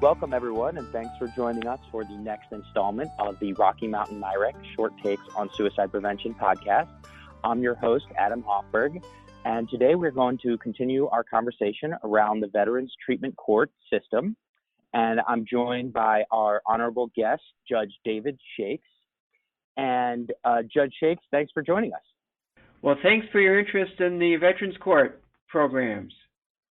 Welcome, everyone, and thanks for joining us for the next installment of the Rocky Mountain NIREC Short Takes on Suicide Prevention podcast. I'm your host, Adam Hoffberg, and today we're going to continue our conversation around the Veterans Treatment Court system. And I'm joined by our honorable guest, Judge David Shakes. And Judge Shakes, thanks for joining us. Well, thanks for your interest in the Veterans Court programs.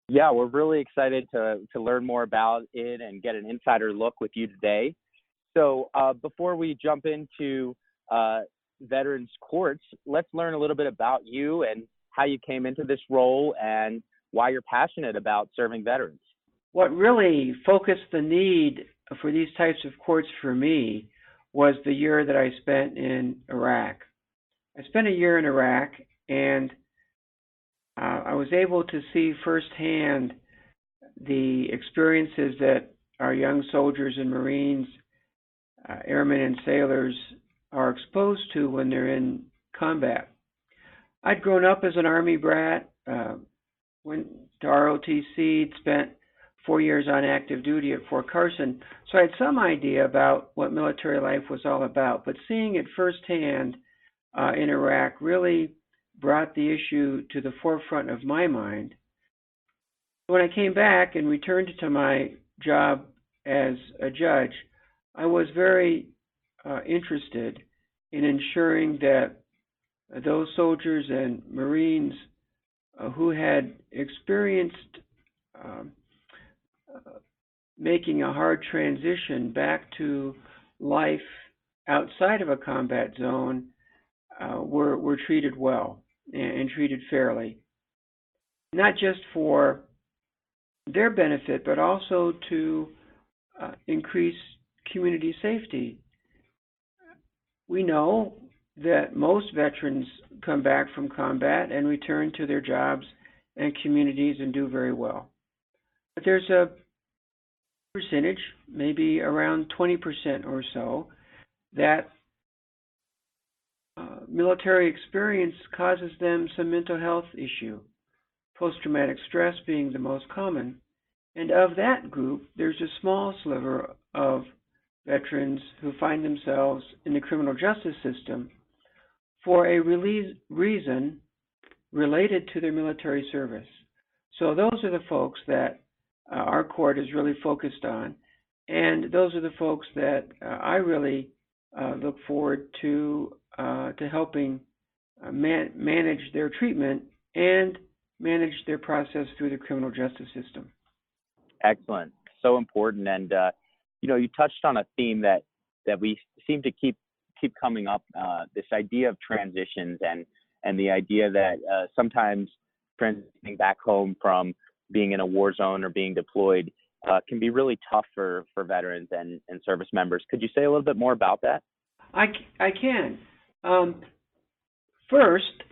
Yeah, we're really excited to learn more about it and get an insider look with you today. So before we jump into Veterans Courts, let's learn a little bit about you and how you came into this role and why you're passionate about serving veterans. What really focused the need for these types of courts for me was the year that I spent in Iraq. I spent a year in Iraq, and I was able to see firsthand the experiences that our young soldiers and Marines, airmen and sailors are exposed to when they're in combat. I'd grown up as an Army brat, went to ROTC, spent 4 years on active duty at Fort Carson, so I had some idea about what military life was all about, but seeing it firsthand in Iraq really brought the issue to the forefront of my mind. When I came back and returned to my job as a judge, I was very interested in ensuring that those soldiers and Marines who had experienced making a hard transition back to life outside of a combat zone were treated well and treated fairly, not just for their benefit, but also to increase community safety. We know that most veterans come back from combat and return to their jobs and communities and do very well. But there's a percentage, maybe around 20% or so, that military experience causes them some mental health issue, post-traumatic stress being the most common. And of that group, there's a small sliver of veterans who find themselves in the criminal justice system for a reason related to their military service. So those are the folks that our court is really focused on, and those are the folks that I really look forward to helping manage their treatment and manage their process through the criminal justice system. Excellent. So important. And, you touched on a theme that we seem to keep coming up, this idea of transitions and the idea that sometimes transitioning back home from being in a war zone or being deployed can be really tough for veterans and service members. Could you say a little bit more about that? I can. First,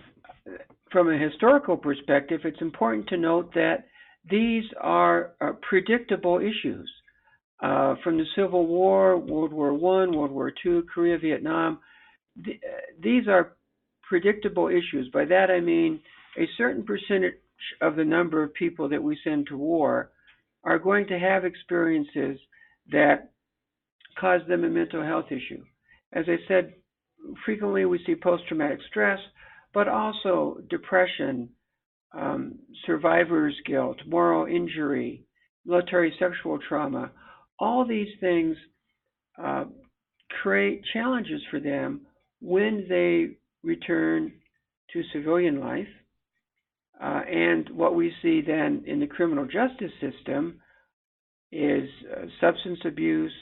from a historical perspective, it's important to note that these are predictable issues. From the Civil War, World War I, World War II, Korea, Vietnam, these are predictable issues. By that I mean a certain percentage of the number of people that we send to war are going to have experiences that cause them a mental health issue. As I said, frequently we see post-traumatic stress, but also depression, survivor's guilt, moral injury, military sexual trauma. All these things create challenges for them when they return to civilian life. And what we see then in the criminal justice system is substance abuse,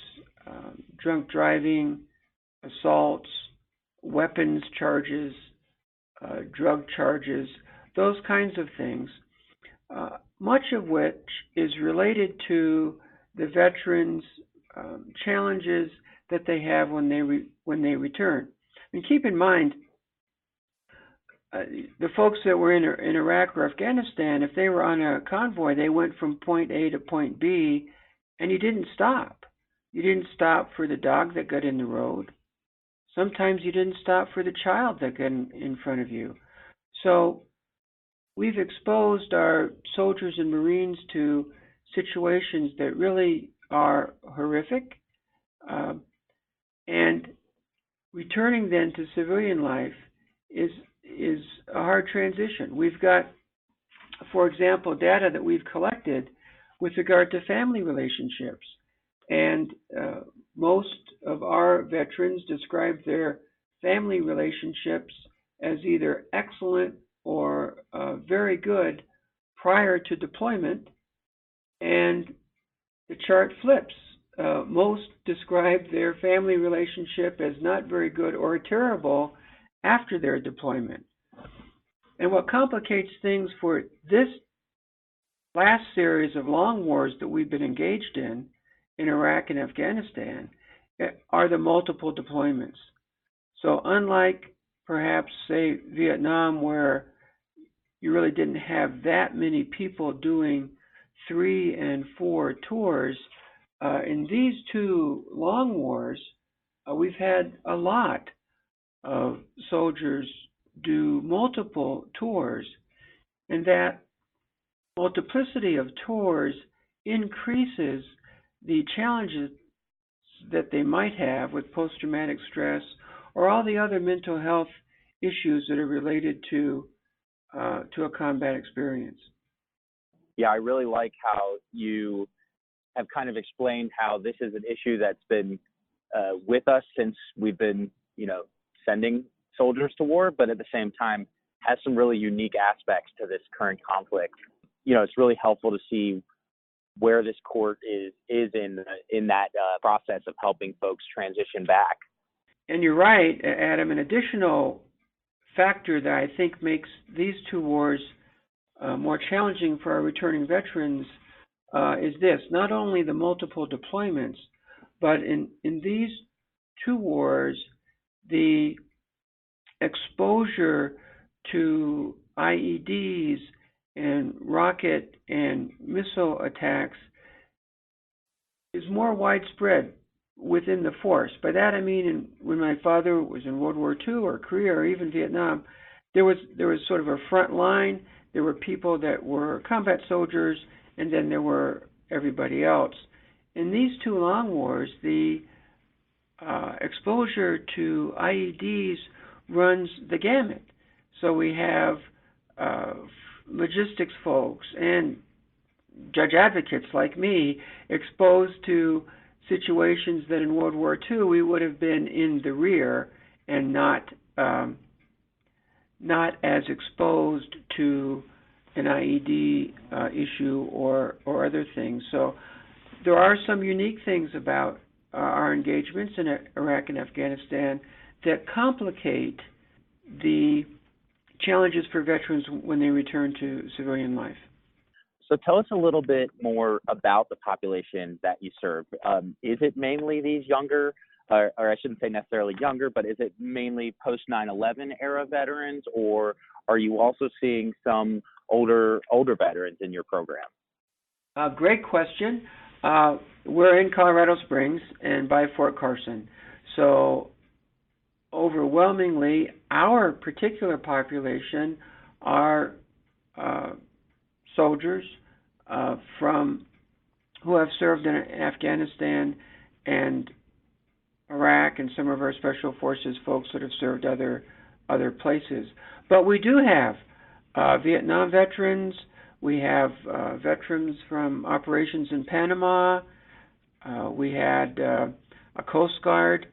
drunk driving, assaults, weapons charges, drug charges, those kinds of things, much of which is related to the veterans' challenges that they have when they return. And keep in mind, the folks that were in Iraq or Afghanistan, if they were on a convoy, they went from point A to point B, and you didn't stop. You didn't stop for the dog that got in the road. Sometimes you didn't stop for the child that got in front of you. So we've exposed our soldiers and Marines to situations that really are horrific, and returning then to civilian life is a hard transition. We've got, for example, data that we've collected with regard to family relationships, and most of our veterans describe their family relationships as either excellent or very good prior to deployment, and the chart flips. Most describe their family relationship as not very good or terrible after their deployment. And what complicates things for this last series of long wars that we've been engaged in Iraq and Afghanistan, are the multiple deployments. So unlike perhaps, say, Vietnam, where you really didn't have that many people doing 3 and 4 tours, in these two long wars, we've had a lot of soldiers do multiple tours, and that multiplicity of tours increases the challenges that they might have with post-traumatic stress or all the other mental health issues that are related to a combat experience. Yeah, I really like how you have kind of explained how this is an issue that's been with us since we've been, sending soldiers to war, but at the same time has some really unique aspects to this current conflict. It's really helpful to see where this court is in that process of helping folks transition back. And you're right, Adam. An additional factor that I think makes these two wars more challenging for our returning veterans is this: not only the multiple deployments, but in these two wars, the exposure to IEDs and rocket and missile attacks is more widespread within the force. By that I mean, when my father was in World War II or Korea or even Vietnam, there was sort of a front line. There were people that were combat soldiers, and then there were everybody else. In these two long wars, the exposure to IEDs runs the gamut. So we have logistics folks and judge advocates like me exposed to situations that in World War II we would have been in the rear and not as exposed to an IED issue or other things. So there are some unique things about our engagements in Iraq and Afghanistan that complicate the challenges for veterans when they return to civilian life. So tell us a little bit more about the population that you serve. Is it mainly these younger, or I shouldn't say necessarily younger, but is it mainly post 9/11 era veterans, or are you also seeing some older veterans in your program? Great question. We're in Colorado Springs and by Fort Carson. So overwhelmingly, our particular population are soldiers who have served in Afghanistan and Iraq, and some of our special forces folks that have served other places. But we do have Vietnam veterans. We have veterans from operations in Panama. We had a Coast Guardsman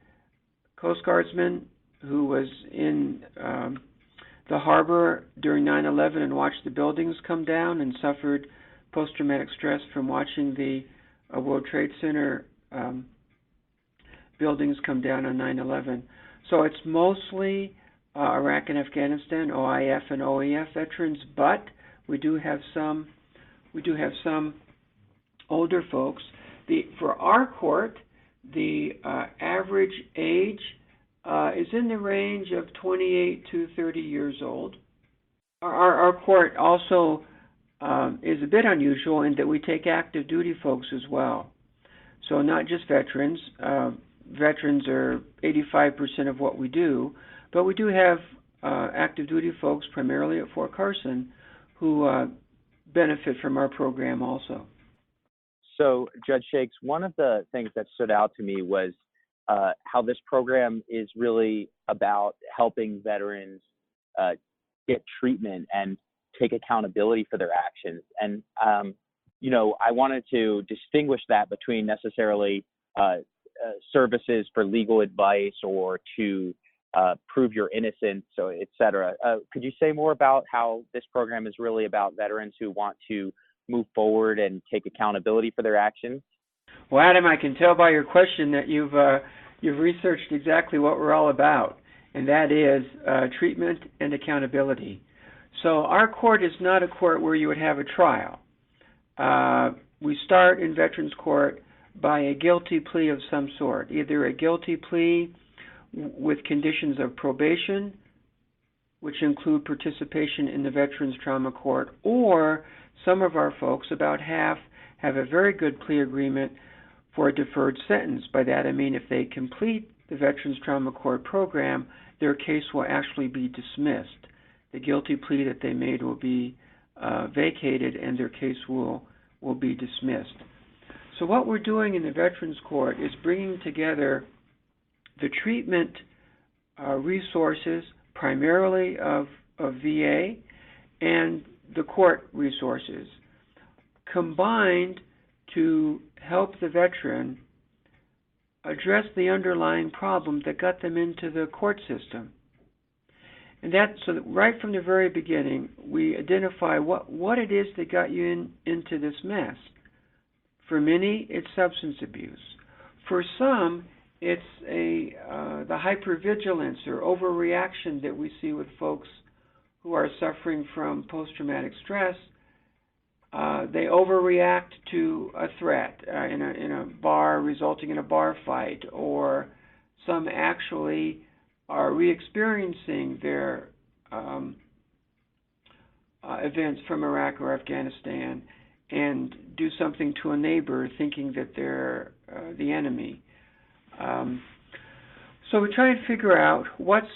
who was in the harbor during 9/11 and watched the buildings come down and suffered post-traumatic stress from watching the World Trade Center buildings come down on 9/11. So it's mostly Iraq and Afghanistan, OIF and OEF veterans, but we do have some older folks. For our court, the average age is in the range of 28 to 30 years old. Our court also is a bit unusual in that we take active duty folks as well. So not just veterans. Veterans are 85% of what we do, but we do have active duty folks primarily at Fort Carson who benefit from our program also. So, Judge Shakes, one of the things that stood out to me was how this program is really about helping veterans uh, get treatment and take accountability for their actions. And, I wanted to distinguish that between necessarily services for legal advice or to prove your innocence, so et cetera. Could you say more about how this program is really about veterans who want to move forward and take accountability for their actions? Well, Adam, I can tell by your question that you've researched exactly what we're all about, and that is treatment and accountability. So our court is not a court where you would have a trial. We start in Veterans Court by a guilty plea of some sort, either a guilty plea with conditions of probation, which include participation in the Veterans Trauma Court, or some of our folks, about half, have a very good plea agreement for a deferred sentence. By that I mean if they complete the Veterans Trauma Court program, their case will actually be dismissed. The guilty plea that they made will be vacated and their case will be dismissed. So what we're doing in the Veterans Court is bringing together the treatment resources, primarily of VA, and the court resources, combined to help the veteran address the underlying problem that got them into the court system. And so that right from the very beginning, we identify what it is that got you into this mess. For many, it's substance abuse. For some, it's the hypervigilance or overreaction that we see with folks who are suffering from post-traumatic stress. They overreact to a threat in a bar, resulting in a bar fight, or some actually are re-experiencing their events from Iraq or Afghanistan and do something to a neighbor thinking that they're the enemy. So we try and figure out what's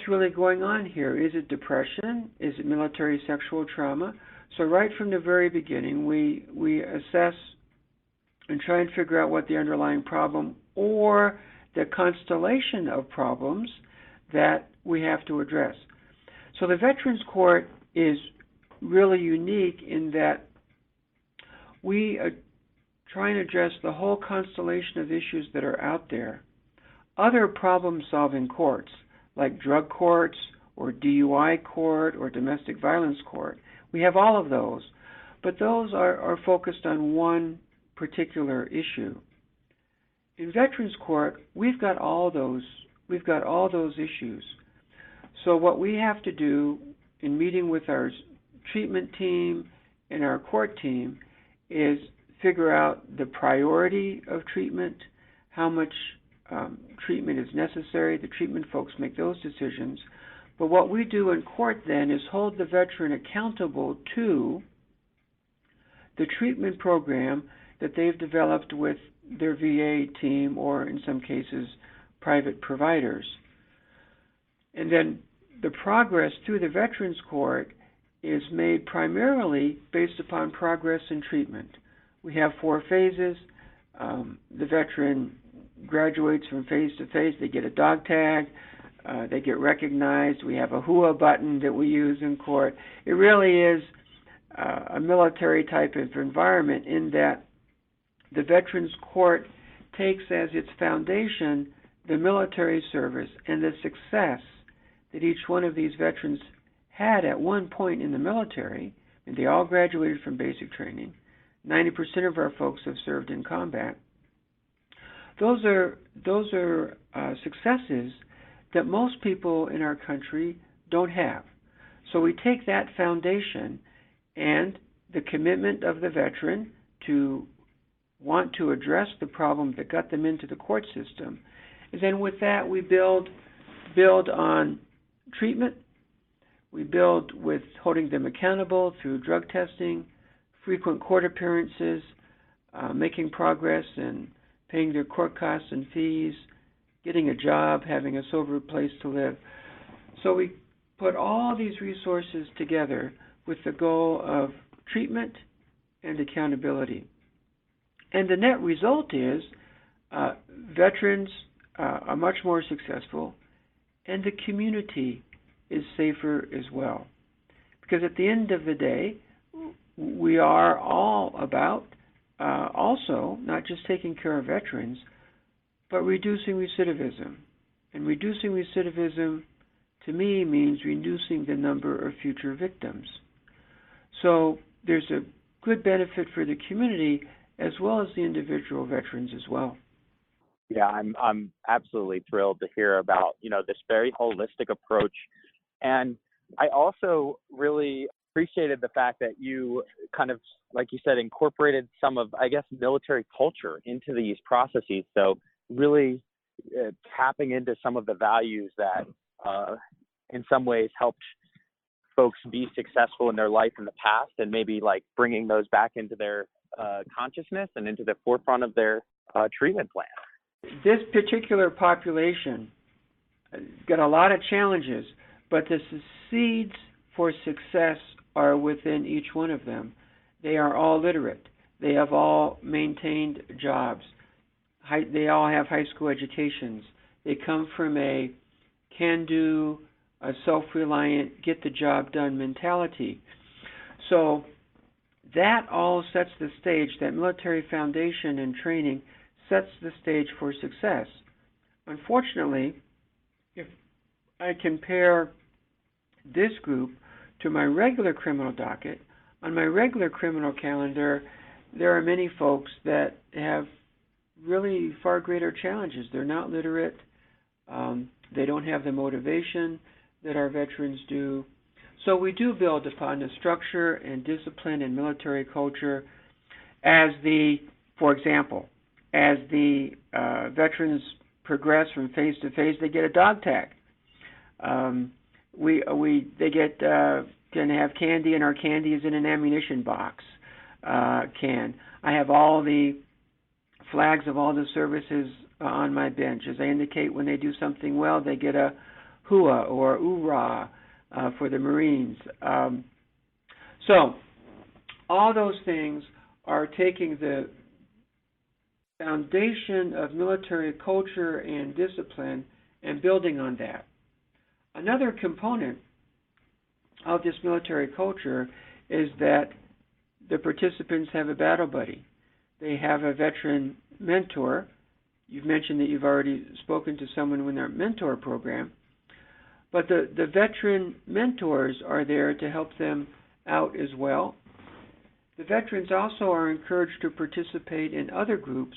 really going on here. Is it depression? Is it military sexual trauma? So right from the very beginning, we assess and try and figure out what the underlying problem or the constellation of problems that we have to address. So the Veterans Court is really unique in that we try and address the whole constellation of issues that are out there. Other problem-solving courts, like drug courts or DUI court or domestic violence court, we have all of those, but those are focused on one particular issue. In Veterans Court, we've got all those issues. So what we have to do in meeting with our treatment team and our court team is figure out the priority of treatment, how much treatment is necessary. The treatment folks make those decisions. But what we do in court then is hold the veteran accountable to the treatment program that they've developed with their VA team or, in some cases, private providers. And then the progress through the Veterans Court is made primarily based upon progress in treatment. We have 4 phases. The veteran graduates from phase to phase. They get a dog tag. They get recognized. We have a HUA button that we use in court. It really is a military type of environment in that the Veterans Court takes as its foundation the military service and the success that each one of these veterans had at one point in the military, and they all graduated from basic training. 90% of our folks have served in combat. Those are successes that most people in our country don't have. So we take that foundation and the commitment of the veteran to want to address the problem that got them into the court system, and then with that we build on treatment. We build with holding them accountable through drug testing, frequent court appearances, making progress in paying their court costs and fees, getting a job, having a sober place to live. So we put all these resources together with the goal of treatment and accountability. And the net result is veterans are much more successful, and the community is safer as well. Because at the end of the day, we are all about also not just taking care of veterans, but reducing recidivism. And reducing recidivism, to me, means reducing the number of future victims. So there's a good benefit for the community as well as the individual veterans as well. Yeah, I'm absolutely thrilled to hear about, this very holistic approach. And I also really appreciated the fact that you kind of, like you said, incorporated some of, I guess, military culture into these processes. So really tapping into some of the values that in some ways helped folks be successful in their life in the past, and maybe like bringing those back into their consciousness and into the forefront of their treatment plan. This particular population got a lot of challenges, but the seeds for success are within each one of them. They are all literate. They have all maintained jobs. They all have high school educations. They come from a can-do, a self-reliant, get-the-job-done mentality. So that all sets the stage. That military foundation and training sets the stage for success. Unfortunately, if I compare this group to my regular criminal docket, on my regular criminal calendar, there are many folks that have really far greater challenges. They're not literate. They don't have the motivation that our veterans do. So we do build upon the structure and discipline and military culture for example, as the veterans progress from phase to phase, they get a dog tag. They get can have candy, and our candy is in an ammunition box can. I have all the flags of all the services on my bench. As I indicate, when they do something well, they get a hua or oorah for the Marines. So all those things are taking the foundation of military culture and discipline and building on that. Another component of this military culture is that the participants have a battle buddy. They have a veteran mentor. You've mentioned that you've already spoken to someone in their mentor program. But the veteran mentors are there to help them out as well. The veterans also are encouraged to participate in other groups,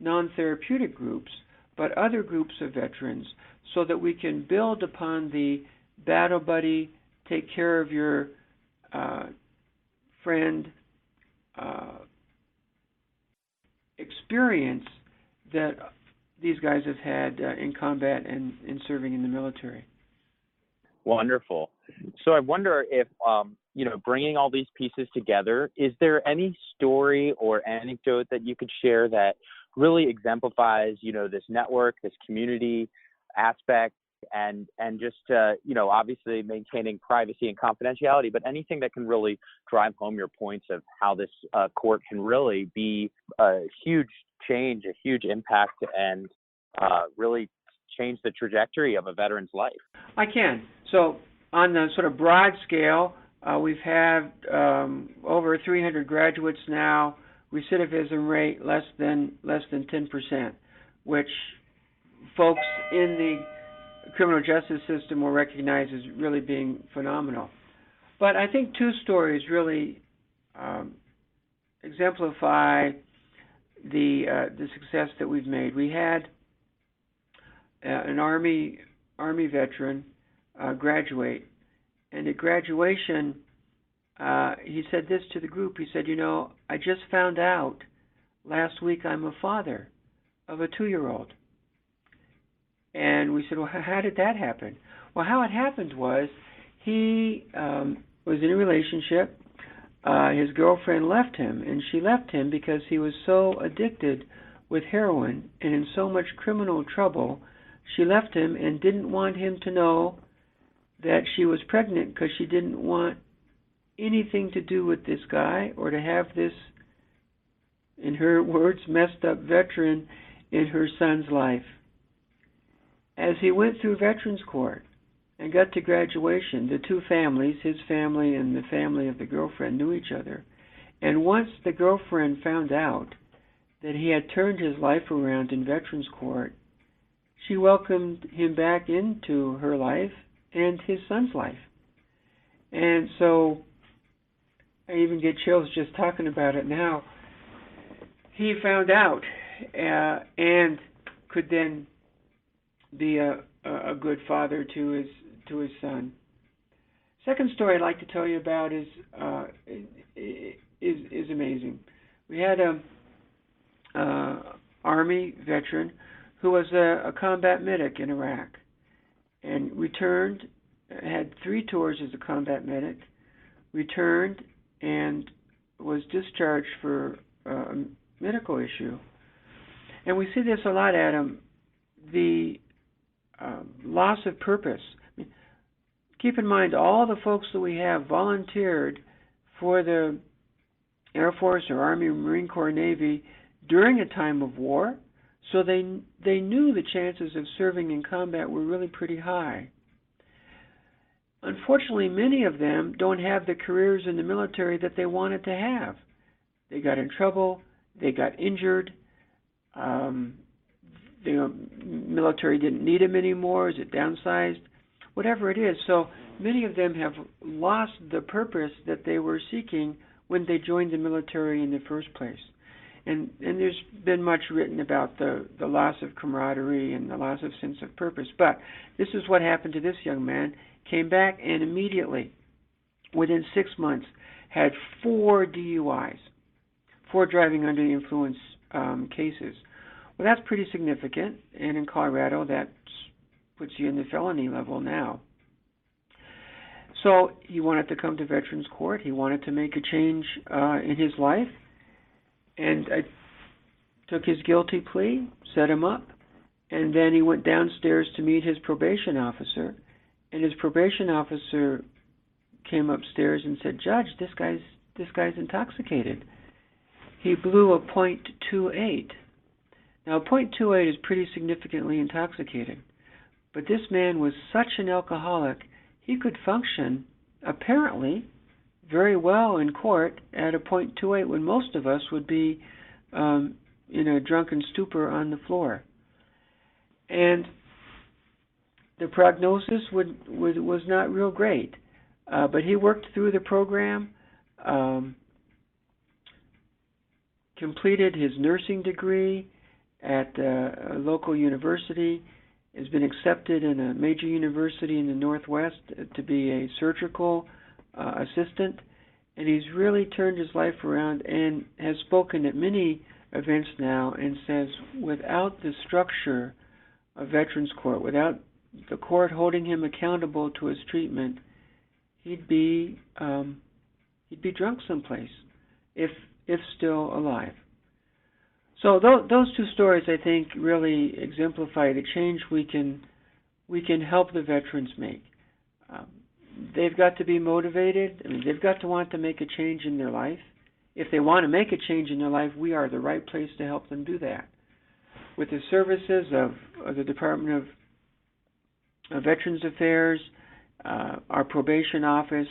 non-therapeutic groups, but other groups of veterans, so that we can build upon the battle buddy, take care of your friend experience that these guys have had in combat and in serving in the military. Wonderful. So I wonder if, bringing all these pieces together, is there any story or anecdote that you could share that really exemplifies, this network, this community aspect, and just, obviously maintaining privacy and confidentiality, but anything that can really drive home your points of how this court can really be a huge change, a huge impact, and really change the trajectory of a veteran's life? I can. So on the sort of broad scale, we've had over 300 graduates now, recidivism rate less than 10%, which folks in the criminal justice system will recognize as really being phenomenal. But I think two stories really exemplify the success that we've made. We had an Army veteran graduate, and at graduation, he said this to the group. He said, I just found out last week I'm a father of a 2-year-old. And we said, well, how did that happen? Well, how it happened was he was in a relationship. His girlfriend left him, and she left him because he was so addicted with heroin and in so much criminal trouble. She left him and didn't want him to know that she was pregnant because she didn't want anything to do with this guy or to have this in her words, messed up veteran in her son's life. As he went through Veterans Court and got to graduation, the two families, his family and the family of the girlfriend, knew each other. And once the girlfriend found out that he had turned his life around in Veterans Court, she welcomed him back into her life and his son's life. And so I even get chills just talking about it now. He found out and could then be a good father to his son. Second story I'd like to tell you about is amazing. We had a Army veteran who was a combat medic in Iraq and returned, had 3 tours as a combat medic, returned and was discharged for a medical issue. And we see this a lot, Adam, the loss of purpose. I mean, keep in mind, all the folks that we have volunteered for the Air Force or Army or Marine Corps, Navy during a time of war, so they knew the chances of serving in combat were really pretty high. Unfortunately, many of them don't have the careers in the military that they wanted to have. They got in trouble, they got injured, the military didn't need them anymore, is it downsized, whatever it is. So many of them have lost the purpose that they were seeking when they joined the military in the first place. And there's been much written about the loss of camaraderie and the loss of sense of purpose. But this is what happened to this young man. Came back and immediately, within 6 months, had 4 DUIs, 4 driving under the influence cases. Well, that's pretty significant. And in Colorado, that puts you in the felony level now. So he wanted to come to Veterans Court. He wanted to make a change in his life. And I took his guilty plea, set him up, and then he went downstairs to meet his probation officer. And his probation officer came upstairs and said, "Judge, this guy's intoxicated. He blew a .28. Now, a .28 is pretty significantly intoxicated. But this man was such an alcoholic, he could function, apparently, very well in court at a .28 when most of us would be in a drunken stupor on the floor. And the prognosis was not real great. But he worked through the program, completed his nursing degree at a local university, has been accepted in a major university in the Northwest to be a surgical assistant, and he's really turned his life around and has spoken at many events now and says without the structure of Veterans Court, without the court holding him accountable to his treatment, he'd be drunk someplace, if still alive. So those 2 stories, I think, really exemplify the change we can help the veterans make. They've got to be motivated. I mean, they've got to want to make a change in their life. If they want to make a change in their life, we are the right place to help them do that. With the services of the Department of Veterans Affairs, our probation office,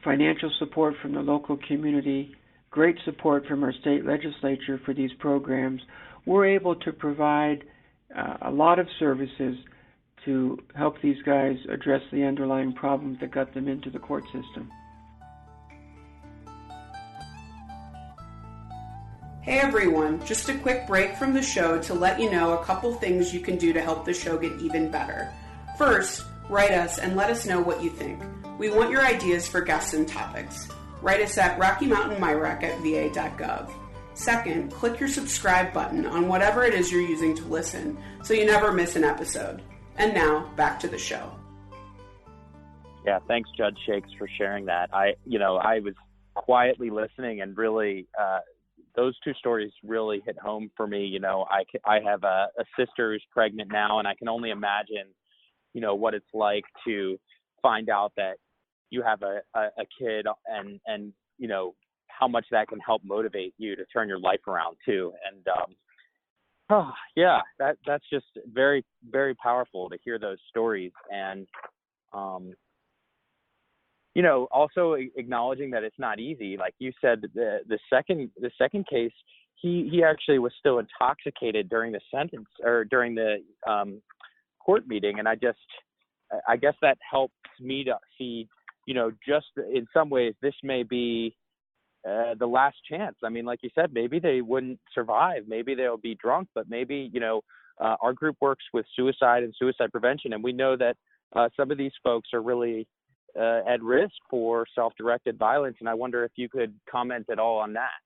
financial support from the local community, great support from our state legislature for these programs, we're able to provide a lot of services to help these guys address the underlying problems that got them into the court system. Hey everyone, just a quick break from the show to let you know a couple things you can do to help the show get even better. First, write us and let us know what you think. We want your ideas for guests and topics. Write us at rockymountainmyrac@va.gov. Second, click your subscribe button on whatever it is you're using to listen so you never miss an episode. And now, back to the show. Yeah, thanks, Judge Shakes, for sharing that. I was quietly listening, and really, those 2 stories really hit home for me. You know, I have a sister who's pregnant now, and I can only imagine, what it's like to find out that you have a kid and how much that can help motivate you to turn your life around too. And yeah, that's just very, very powerful to hear those stories. And also acknowledging that it's not easy. Like you said, the second case, he actually was still intoxicated during the sentence or during the court meeting, and I guess that helps me to see, just in some ways this may be the last chance. I mean, like you said, maybe they wouldn't survive. Maybe they'll be drunk, but maybe, our group works with suicide and suicide prevention, and we know that some of these folks are really at risk for self-directed violence. And I wonder if you could comment at all on that.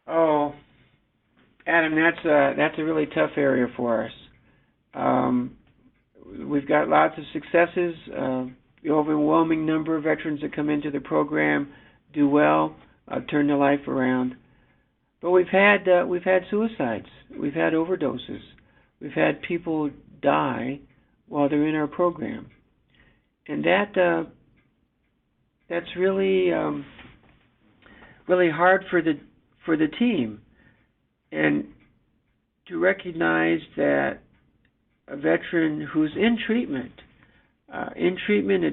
Oh, Adam, that's a really tough area for us. We've got lots of successes. The overwhelming number of veterans that come into the program do well, turn their life around. But we've had suicides, we've had overdoses, we've had people die while they're in our program, and that's really really hard for the team, and to recognize that a veteran who's in treatment at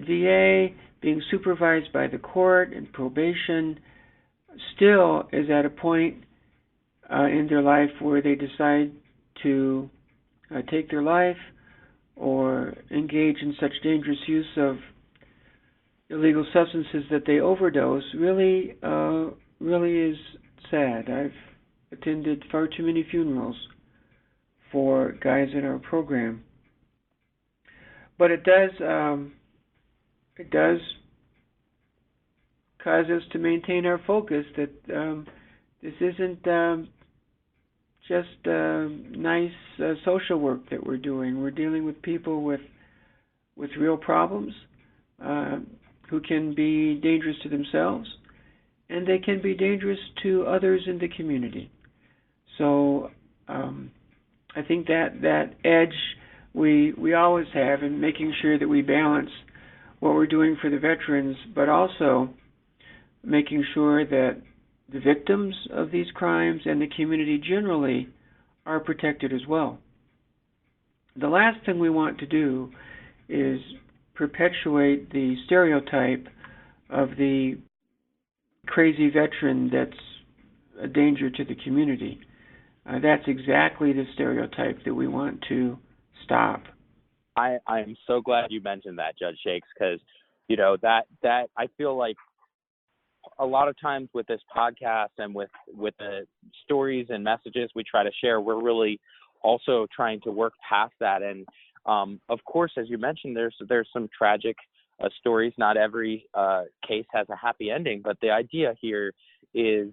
VA, being supervised by the court and probation, still is at a point in their life where they decide to take their life or engage in such dangerous use of illegal substances that they overdose, really is sad. I've attended far too many funerals for guys in our program. But it does cause us to maintain our focus that this isn't just nice social work that we're doing. We're dealing with people with real problems who can be dangerous to themselves, and they can be dangerous to others in the community. So I think that edge we always have in making sure that we balance what we're doing for the veterans, but also making sure that the victims of these crimes and the community generally are protected as well. The last thing we want to do is perpetuate the stereotype of the crazy veteran that's a danger to the community. That's exactly the stereotype that we want to stop. I am so glad you mentioned that, Judge Shakes, because that I feel like a lot of times with this podcast and with the stories and messages we try to share, we're really also trying to work past that. And of course, as you mentioned, there's some tragic stories. Not every case has a happy ending, but the idea here is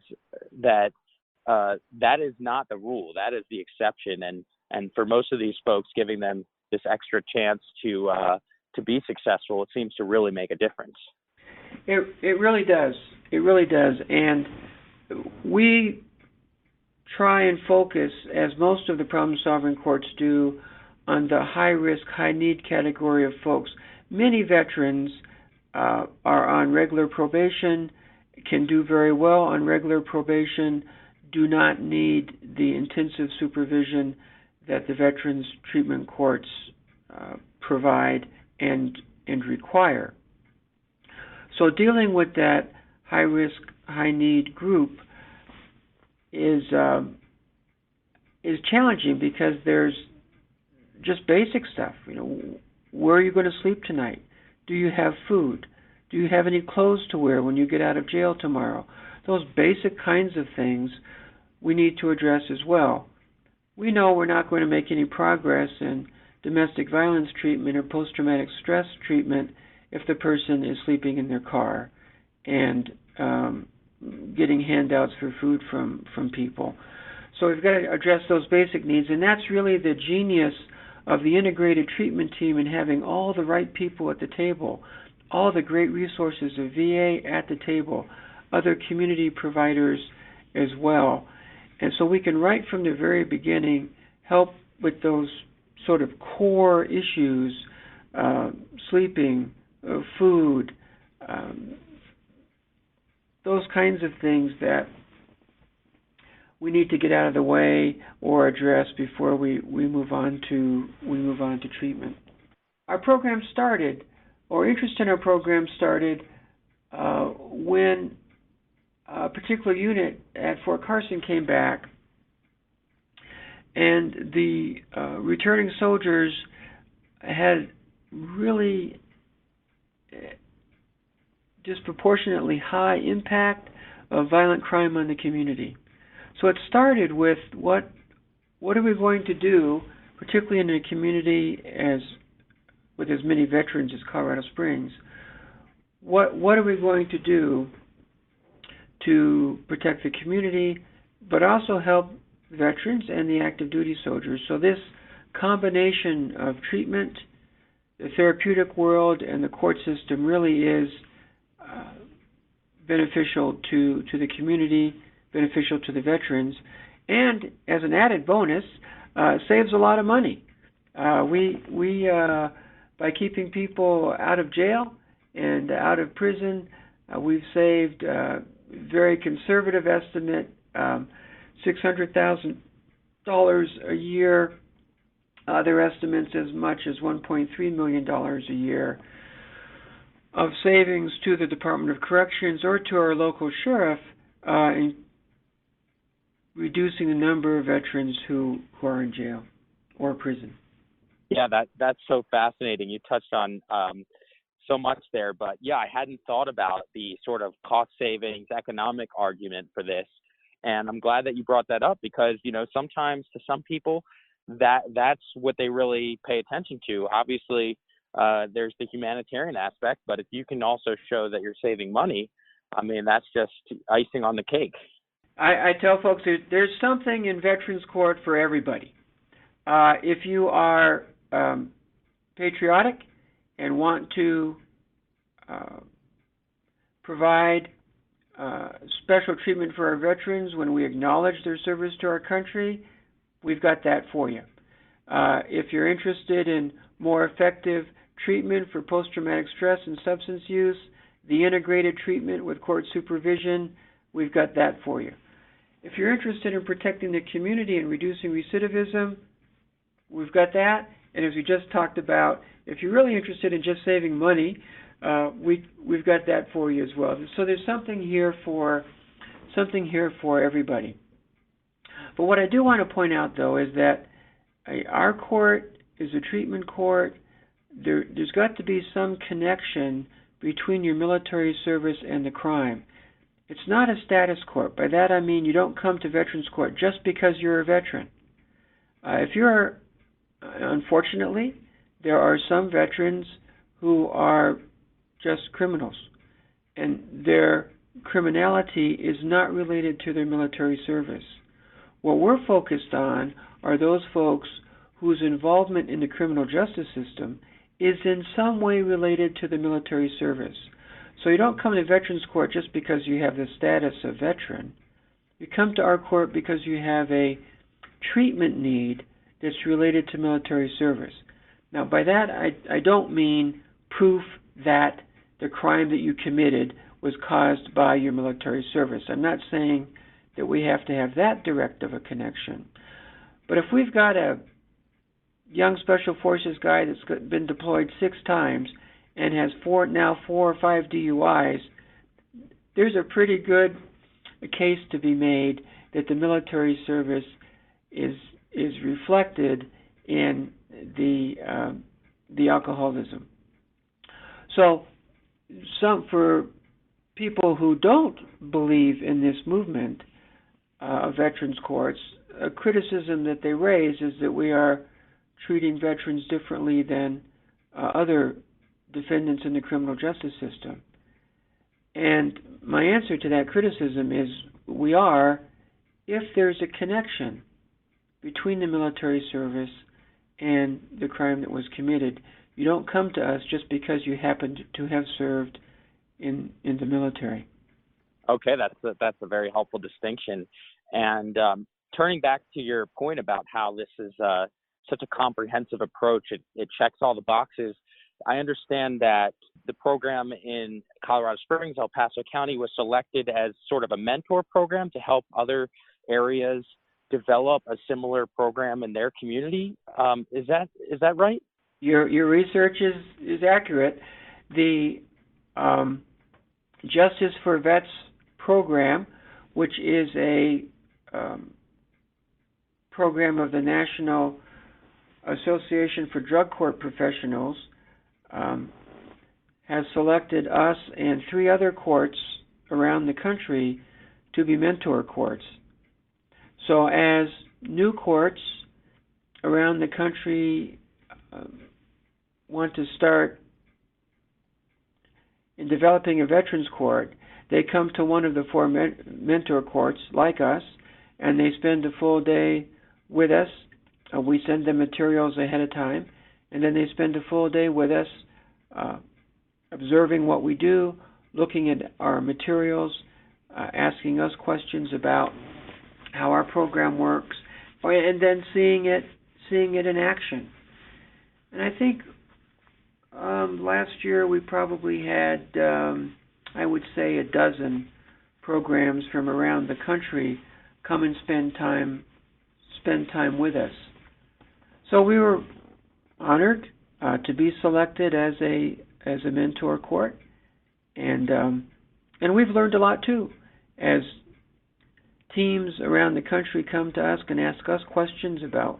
that that is not the rule. That is the exception. And for most of these folks, giving them this extra chance to be successful, it seems to really make a difference. It really does. It really does. And we try and focus, as most of the problem-solving courts do, on the high-risk, high-need category of folks. Many veterans are on regular probation, can do very well on regular probation, do not need the intensive supervision that the Veterans Treatment Courts provide and require. So dealing with that high-risk, high-need group is challenging because there's just basic stuff. Where are you going to sleep tonight? Do you have food? Do you have any clothes to wear when you get out of jail tomorrow? Those basic kinds of things we need to address as well. We know we're not going to make any progress in domestic violence treatment or post-traumatic stress treatment if the person is sleeping in their car and getting handouts for food from people. So we've got to address those basic needs, and that's really the genius of the integrated treatment team and having all the right people at the table, all the great resources of VA at the table, other community providers as well. And so we can, right from the very beginning, help with those sort of core issues, sleeping, food, those kinds of things that we need to get out of the way or address before we move on to treatment. Our program started, or interest in our program started, when a particular unit at Fort Carson came back, and the returning soldiers had really disproportionately high impact of violent crime on the community. So it started with what are we going to do, particularly in a community with as many veterans as Colorado Springs. What are we going to do to protect the community, but also help veterans and the active duty soldiers? So this combination of treatment, the therapeutic world, and the court system really is beneficial to the community, beneficial to the veterans, and as an added bonus, saves a lot of money. We by keeping people out of jail and out of prison, we've saved very conservative estimate, $600,000 a year. Other estimates as much as $1.3 million a year of savings to the Department of Corrections or to our local sheriff in reducing the number of veterans who are in jail or prison. Yeah, that's so fascinating. You touched on so much there, but yeah, I hadn't thought about the sort of cost savings economic argument for this. And I'm glad that you brought that up because, sometimes to some people that's what they really pay attention to. Obviously, there's the humanitarian aspect, but if you can also show that you're saving money, that's just icing on the cake. I tell folks there's something in Veterans Court for everybody. If you are patriotic and want to provide special treatment for our veterans when we acknowledge their service to our country, we've got that for you. If you're interested in more effective treatment for post-traumatic stress and substance use, the integrated treatment with court supervision, we've got that for you. If you're interested in protecting the community and reducing recidivism, we've got that. And as we just talked about, if you're really interested in just saving money, we've got that for you as well. So there's something here for everybody. But what I do want to point out, though, is that our court is a treatment court. There's got to be some connection between your military service and the crime. It's not a status court. By that I mean you don't come to Veterans Court just because you're a veteran. Unfortunately, there are some veterans who are just criminals, and their criminality is not related to their military service. What we're focused on are those folks whose involvement in the criminal justice system is in some way related to the military service. So you don't come to Veterans Court just because you have the status of veteran. You come to our court because you have a treatment need that's related to military service. Now, by that, I don't mean proof that the crime that you committed was caused by your military service. I'm not saying that we have to have that direct of a connection. But if we've got a young Special Forces guy that's been deployed 6 times and has 4 or 5 DUIs, there's a pretty good case to be made that the military service is reflected in the alcoholism. So for people who don't believe in this movement of veterans courts, a criticism that they raise is that we are treating veterans differently than other defendants in the criminal justice system. And my answer to that criticism is we are if there's a connection between the military service and the crime that was committed. You don't come to us just because you happen to have served in the military. Okay, that's a very helpful distinction. And turning back to your point about how this is such a comprehensive approach, it checks all the boxes. I understand that the program in Colorado Springs, El Paso County, was selected as sort of a mentor program to help other areas develop a similar program in their community. Is that right? Your research is accurate. The Justice for Vets program, which is a program of the National Association for Drug Court Professionals, has selected us and 3 other courts around the country to be mentor courts. So as new courts around the country want to start in developing a veterans court, they come to one of the 4 mentor courts like us, and they spend a full day with us. We send them materials ahead of time, and then they spend a full day with us observing what we do, looking at our materials, asking us questions about how our program works, and then seeing it in action. And I think last year we probably had, I would say, a dozen programs from around the country come and spend time with us. So we were honored to be selected as a mentor court, and we've learned a lot too. As teams around the country come to us and ask us questions about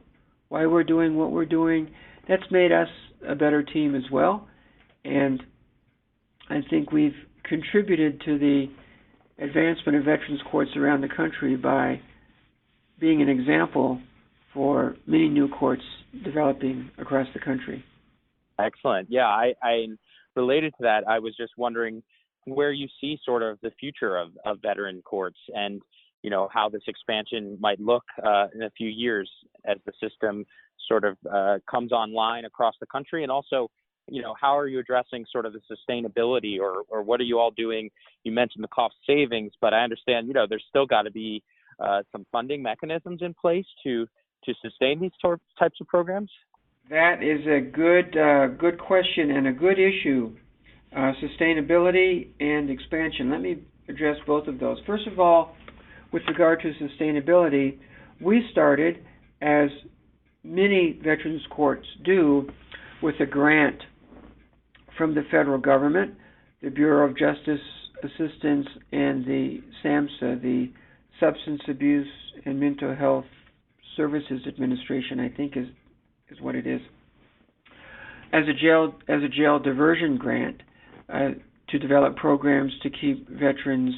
why we're doing what we're doing, that's made us a better team as well. And I think we've contributed to the advancement of veterans courts around the country by being an example for many new courts developing across the country. Excellent. Yeah, I related to that, I was just wondering where you see sort of the future of veteran courts, and how this expansion might look in a few years as the system sort of comes online across the country, and also how are you addressing sort of the sustainability, or what are you all doing? You mentioned the cost savings, but I understand there's still got to be some funding mechanisms in place to sustain these types of programs. That is a good question and a good issue. Sustainability and expansion. Let me address both of those. First of all, with regard to sustainability, we started, as many veterans courts do, with a grant from the federal government, the Bureau of Justice Assistance, and the SAMHSA, the Substance Abuse and Mental Health Services Administration, I think is what it is, as a jail diversion grant to develop programs to keep veterans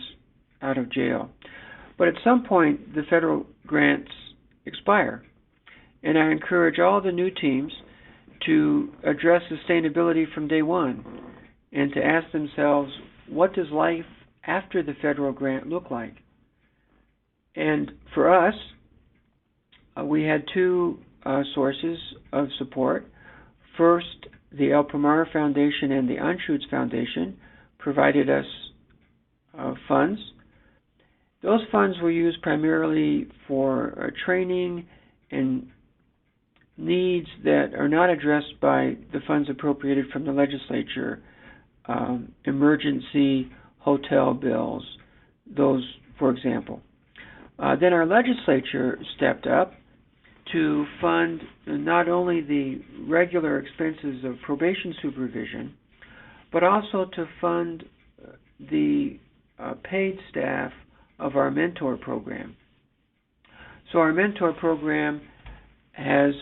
out of jail. But at some point, the federal grants expire, and I encourage all the new teams to address sustainability from day one and to ask themselves, what does life after the federal grant look like? And for us, we had 2 sources of support. First, the El Pomar Foundation and the Anschutz Foundation provided us funds. Those funds were used primarily for training and needs that are not addressed by the funds appropriated from the legislature, emergency hotel bills, those, for example. Then our legislature stepped up to fund not only the regular expenses of probation supervision, but also to fund the paid staff of our mentor program. So our mentor program has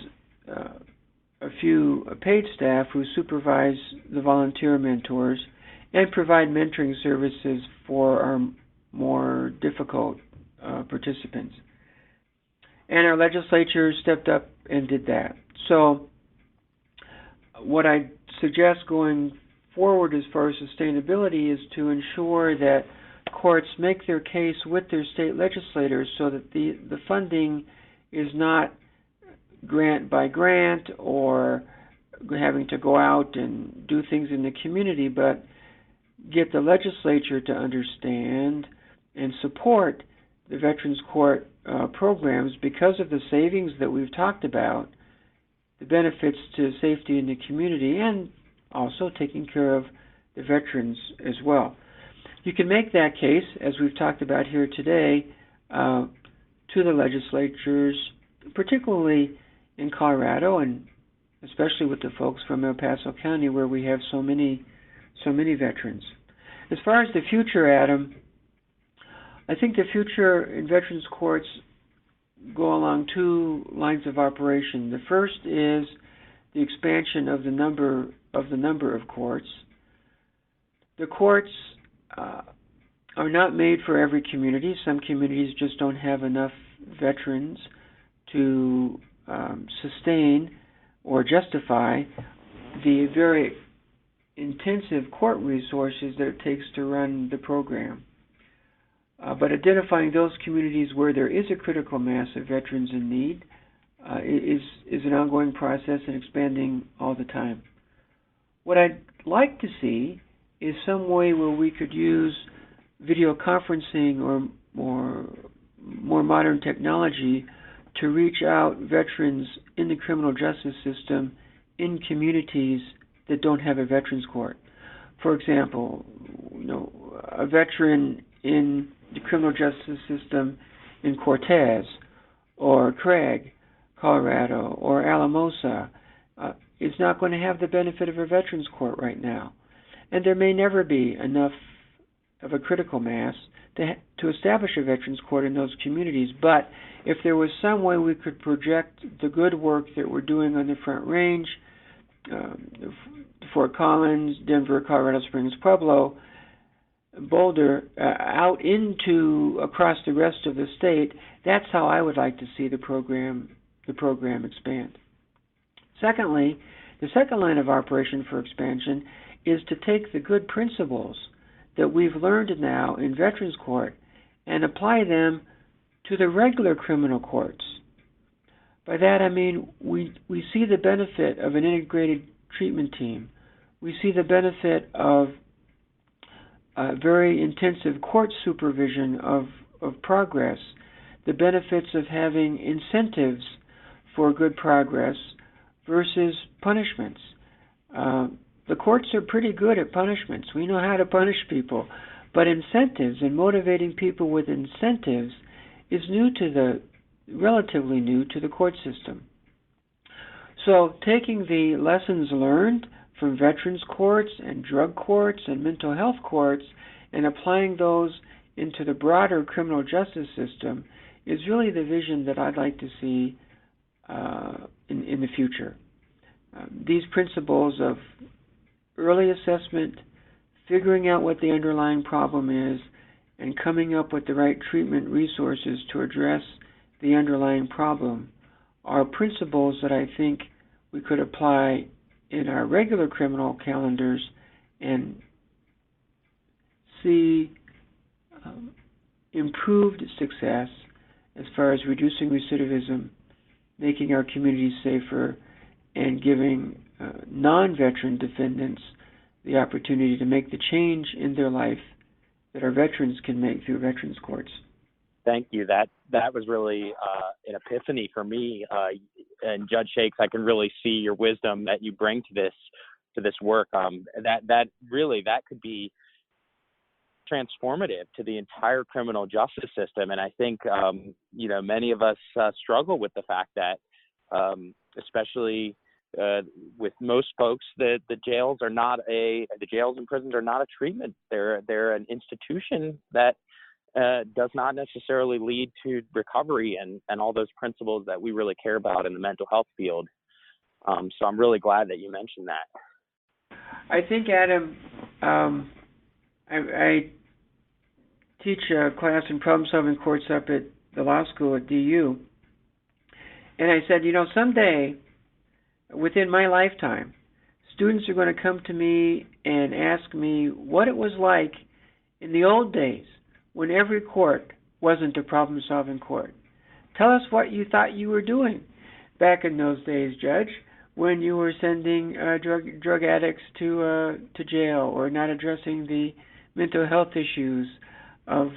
a few paid staff who supervise the volunteer mentors and provide mentoring services for our more difficult participants. And our legislature stepped up and did that. So what I suggest going forward as far as sustainability is to ensure that courts make their case with their state legislators so that the funding is not grant by grant or having to go out and do things in the community, but get the legislature to understand and support the Veterans Court programs because of the savings that we've talked about, the benefits to safety in the community, and also taking care of the veterans as well. You can make that case, as we've talked about here today, to the legislatures, particularly in Colorado, and especially with the folks from El Paso County, where we have so many veterans. As far as the future, Adam, I think the future in veterans courts go along two lines of operation. The first is the expansion of the number of courts. The courts are not made for every community. Some communities just don't have enough veterans to sustain or justify the very intensive court resources that it takes to run the program. But identifying those communities where there is a critical mass of veterans in need is an ongoing process and expanding all the time. What I'd like to see is some way where we could use video conferencing or more modern technology to reach out veterans in the criminal justice system in communities that don't have a veterans court. For example, a veteran in the criminal justice system in Cortez or Craig, Colorado, or Alamosa is not going to have the benefit of a veterans court right now. And there may never be enough of a critical mass to establish a veterans court in those communities. But if there was some way we could project the good work that we're doing on the Front Range, Fort Collins, Denver, Colorado Springs, Pueblo, Boulder, out into across the rest of the state, that's how I would like to see the program expand. Secondly, the second line of operation for expansion is to take the good principles that we've learned now in Veterans Court and apply them to the regular criminal courts. By that I mean we see the benefit of an integrated treatment team. We see the benefit of very intensive court supervision of progress, the benefits of having incentives for good progress versus punishments. The courts are pretty good at punishments. We know how to punish people. But incentives and motivating people with incentives is relatively new to the court system. So taking the lessons learned from veterans courts and drug courts and mental health courts and applying those into the broader criminal justice system is really the vision that I'd like to see in the future. These principles of early assessment, figuring out what the underlying problem is, and coming up with the right treatment resources to address the underlying problem are principles that I think we could apply in our regular criminal calendars and see improved success as far as reducing recidivism, making our communities safer, and giving non-veteran defendants the opportunity to make the change in their life that our veterans can make through veterans courts. Thank you. That was really an epiphany for me. And Judge Shakes, I can really see your wisdom that you bring to this work. That could be transformative to the entire criminal justice system. And I think many of us struggle with the fact that, especially with most folks, the jails and prisons are not a treatment. They're an institution that does not necessarily lead to recovery and all those principles that we really care about in the mental health field. So I'm really glad that you mentioned that. I think, Adam, I teach a class in problem-solving courts up at the law school at DU, and I said, someday, within my lifetime, students are going to come to me and ask me what it was like in the old days when every court wasn't a problem-solving court. Tell us what you thought you were doing back in those days, Judge, when you were sending drug addicts to jail or not addressing the mental health issues of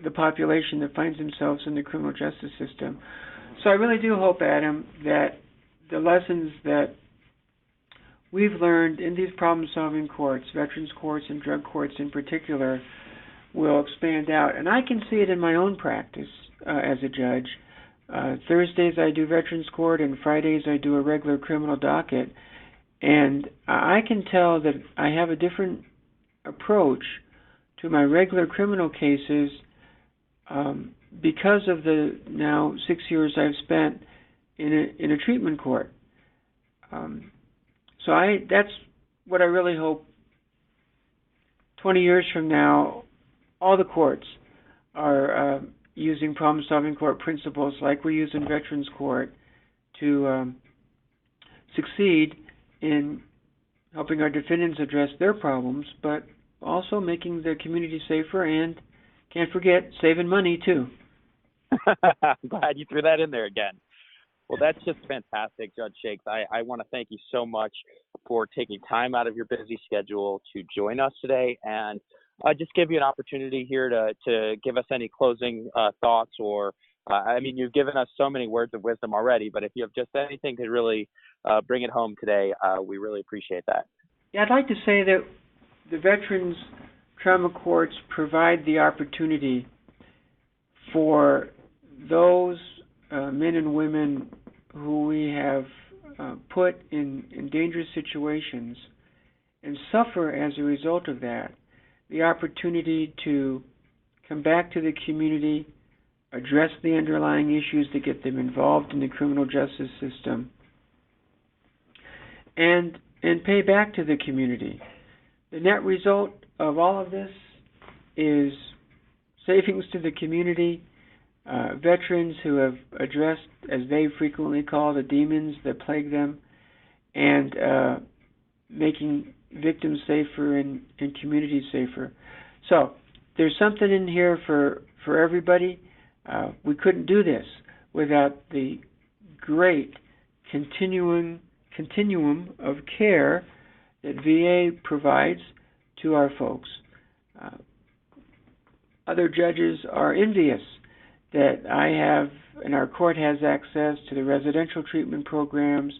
the population that finds themselves in the criminal justice system. So I really do hope, Adam, that the lessons that we've learned in these problem-solving courts, veterans courts and drug courts in particular, will expand out. And I can see it in my own practice as a judge. Thursdays I do veterans court, and Fridays I do a regular criminal docket. And I can tell that I have a different approach to my regular criminal cases because of the now 6 years I've spent in a treatment court. So that's what I really hope 20 years from now, all the courts are using problem-solving court principles like we use in Veterans Court to succeed in helping our defendants address their problems, but also making the community safer and, can't forget, saving money too. I'm glad you threw that in there again. Well, that's just fantastic, Judge Shakes. I want to thank you so much for taking time out of your busy schedule to join us today, and just give you an opportunity here to give us any closing thoughts or, you've given us so many words of wisdom already, but if you have just anything to really bring it home today, we really appreciate that. Yeah, I'd like to say that the Veterans Trauma Courts provide the opportunity for those men and women who we have put in dangerous situations and suffer as a result of that, the opportunity to come back to the community, address the underlying issues that get them involved in the criminal justice system, and pay back to the community. The net result of all of this is savings to the community, veterans who have addressed, as they frequently call, the demons that plague them, and making victims safer and communities safer. So there's something in here for everybody. We couldn't do this without the great continuum of care that VA provides to our folks. Other judges are envious that I have, and our court has access to the residential treatment programs,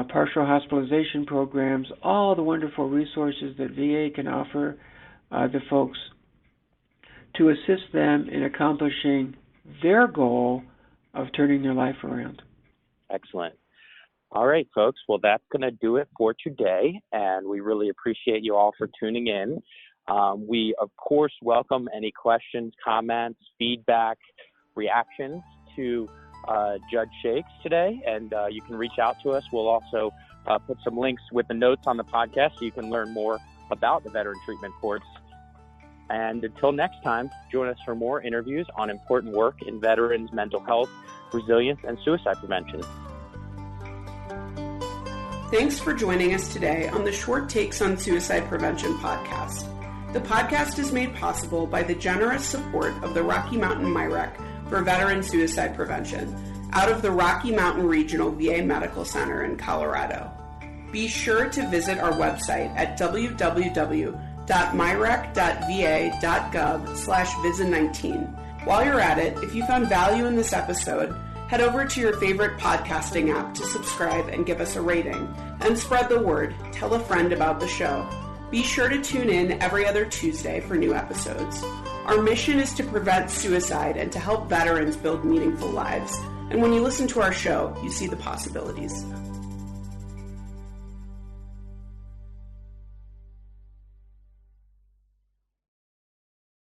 partial hospitalization programs, all the wonderful resources that VA can offer the folks to assist them in accomplishing their goal of turning their life around. Excellent. All right, folks. Well, that's going to do it for today, and we really appreciate you all for tuning in. We, of course, welcome any questions, comments, feedback, reactions to Judge Shakes today, and you can reach out to us. We'll also put some links with the notes on the podcast so you can learn more about the Veteran Treatment Courts. And until next time, join us for more interviews on important work in veterans' mental health, resilience, and suicide prevention. Thanks for joining us today on the Short Takes on Suicide Prevention podcast. The podcast is made possible by the generous support of the Rocky Mountain MIREC for veteran suicide prevention out of the Rocky Mountain Regional VA Medical Center in Colorado. Be sure to visit our website at www.mirec.va.gov/visit19. While you're at it, if you found value in this episode, head over to your favorite podcasting app to subscribe and give us a rating. And spread the word. Tell a friend about the show. Be sure to tune in every other Tuesday for new episodes. Our mission is to prevent suicide and to help veterans build meaningful lives. And when you listen to our show, you see the possibilities.